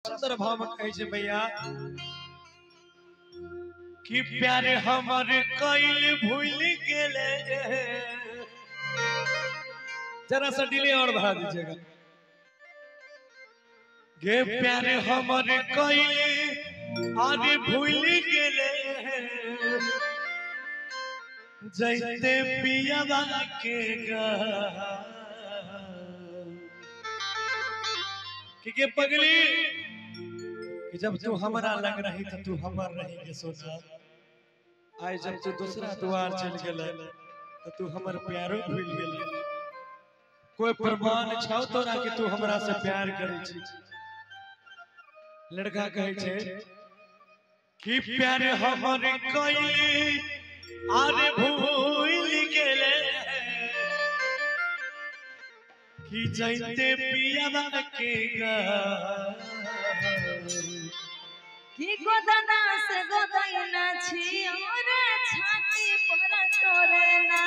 सुंदर भाव में कहे छे भैया कि प्यारे हमर कइल भूल गेले। जरा सा डिले और बढ़ा दीजिएगा। गे प्यारे हमर कइल आगे भूल गेले जैते पियावा के कि पगली कि जब तू हमारा लग रही तो तू हमर रही के सोचा। आज जब तू दूसरा द्वार चल गेले तो तू हमर प्यारो भूल गेले। कोई प्रमाण छौ तोरा कि तू हमरा से प्यार करे छी? लड़का कहे छे कि प्यार हमर कइले आरे भूल गेले कि जैते पियावा के कि गोदना से गोदैना छी और छाती पर तोरना।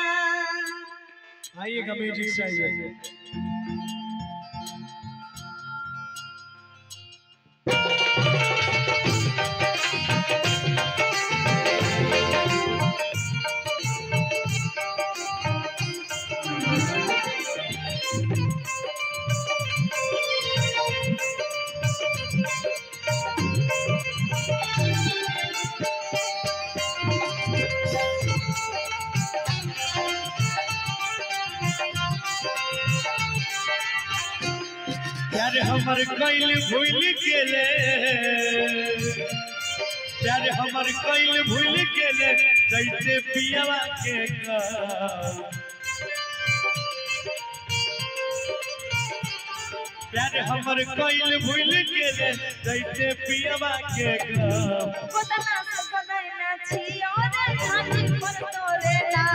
आइएगा म्यूजिक चाहिए। प्यारे हमर कइल भूल गेले, प्यारे हमर कइल भूल गेले जैसे पियावा के प्यारे हमर कइल भूल गेले जैसे पियावा के गोदना से गोदैना छी और छाती पर तोरना।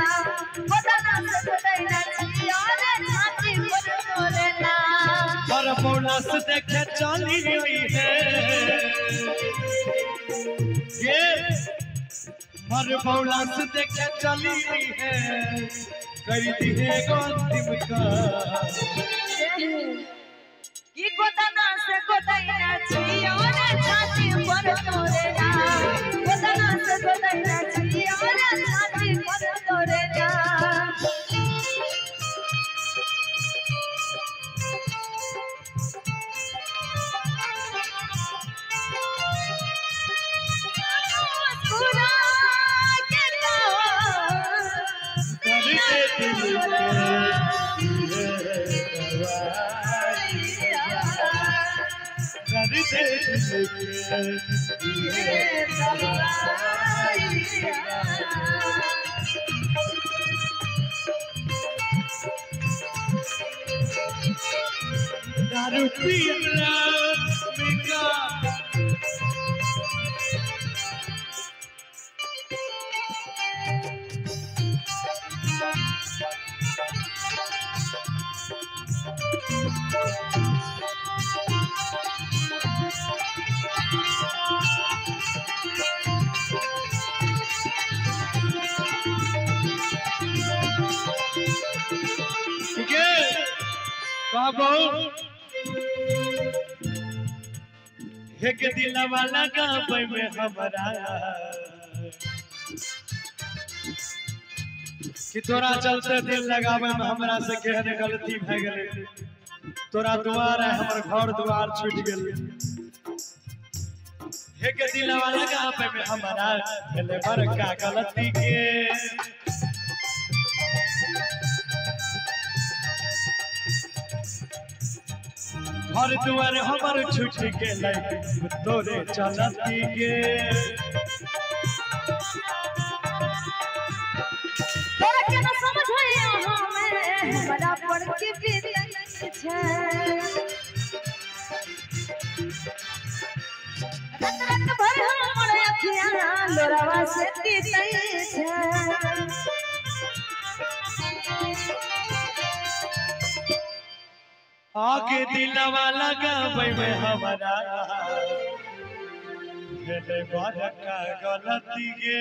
गोदना से गोदैना छी और छाती पर तोरना। पर बोला से देखे चली गई है ये मर बोला से देखे चली गई है कर दी है अंतिम का। कि गोदना से गोदैना छी और छाती पर तोरना। गोदना से गोदैना छी और छाती पर तोरना। दारू पियला बिका एक दिलवा लगावे में हमारा कि तोरा चलते दिल लगावे में हमरा से केहन गलती भ गेले। तोरा दुआर है हमर घर दुआर छूट गेले। एक दिलवा लगावे में हमारा भेले बड़का गलती के। घर दुआर हमर छूट गेले तोरे चलती के। तोरा के न समझैया हमें हमरा पर के बीतै छै। रात रात भर हमर अखियां लोरावा से बीतै छै। आगे दिलवा लगावे में हमारा भेले बड़का गलती के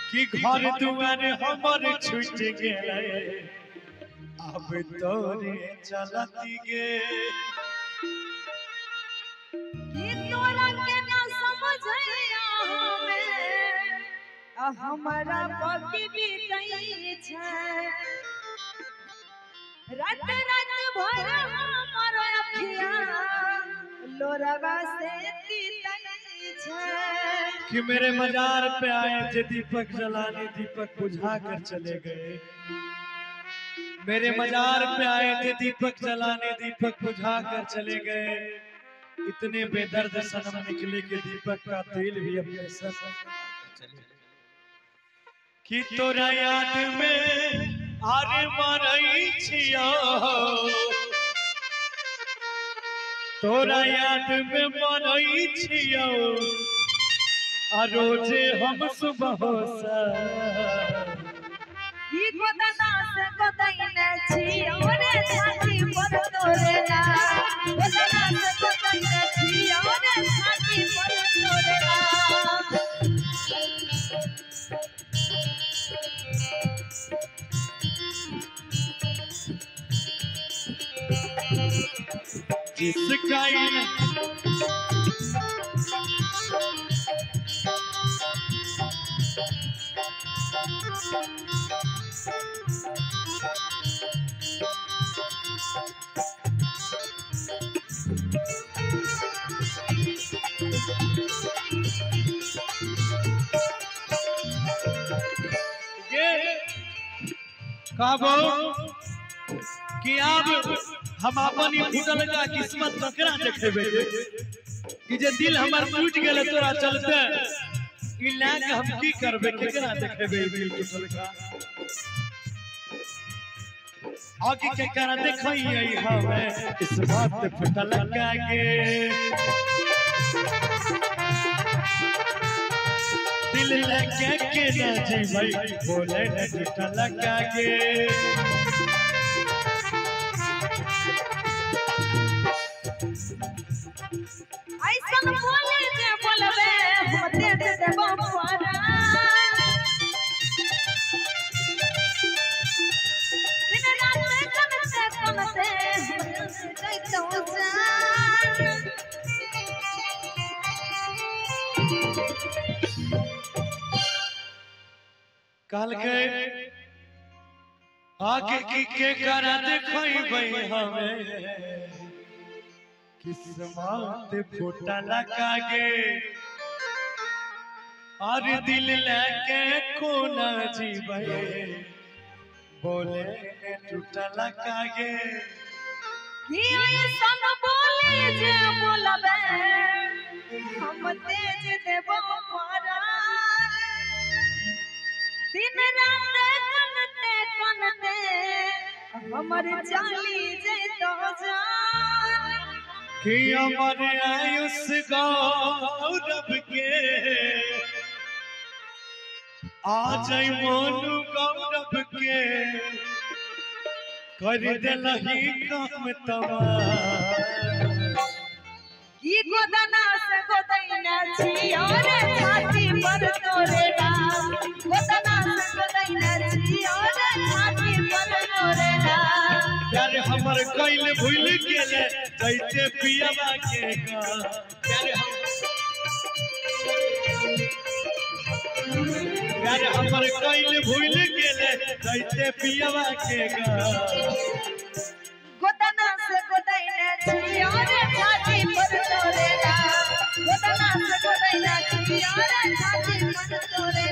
कि घर दुआर हमर छूट गेले अब तोरे चलती गे। कि तोरा के ना समझैया हमें हमारा पकी बीतई छै रात रात भर हमर अखिया लोरवा से तीतई छै कि मेरे मजार पे आए थे दीपक जलाने, दीपक बुझा कर चले गए। मेरे मजार पे आए थे दीपक जलाने, दीपक बुझा कर चले गए। इतने बेदर्द सनम निकले कि दीपक का तेल भी अपने सर चले। कि तोरा याद में आरे मरई छियो, तोरा याद में मरई छियो, आ रोजे हम सुबह सा ई गोदना से गोदैने छियो रे छाती पर तोरे ना गोदना से गोदैने छियो रे छाती पर तोरे ना जिसका कि अब हम अपन फूटल का किस्मत ककरा देखेबे कि जे दिल हमर टूट गेल तोरा चलते ई लाग हम की करबे, केकरा देखेबे दिल टूटल का आगे केकरा देखई हमें इस बात फूटल का के दिल लगे के ना जी भाई बोले न टूटल का के ऐसन बोले जे बोलबे होते दे देबो पारा दिन रात कनते दैतो जान काल के आगे की के करा देखई भई हमें किस्मत फूटल कागे और दिल लेके कोना जीवे बोले टूटल कागे कि ऐसन बोले जे बोलबे हम तेज देबो पारा दिन रात कनते हमर जाली जैतो जान कि अमर आयुष गौरव के आ जाई मोनू गौरव के कर देलही काम तमाम ई गोदना से गोदैना छियो रे छाती पर तोरे नाम गोदना से गोदैना छियो रे छाती पर तोरे नाम प्यार हमर कइल भूल गेले दैते पियवा के गा प्यार हमर कइल भूल गेले दैते पियवा के गा गोदना से गोदैना छियो रे छाती पर तोरे नाम गोदना से गोदैना छियो रे छाती पर तोरे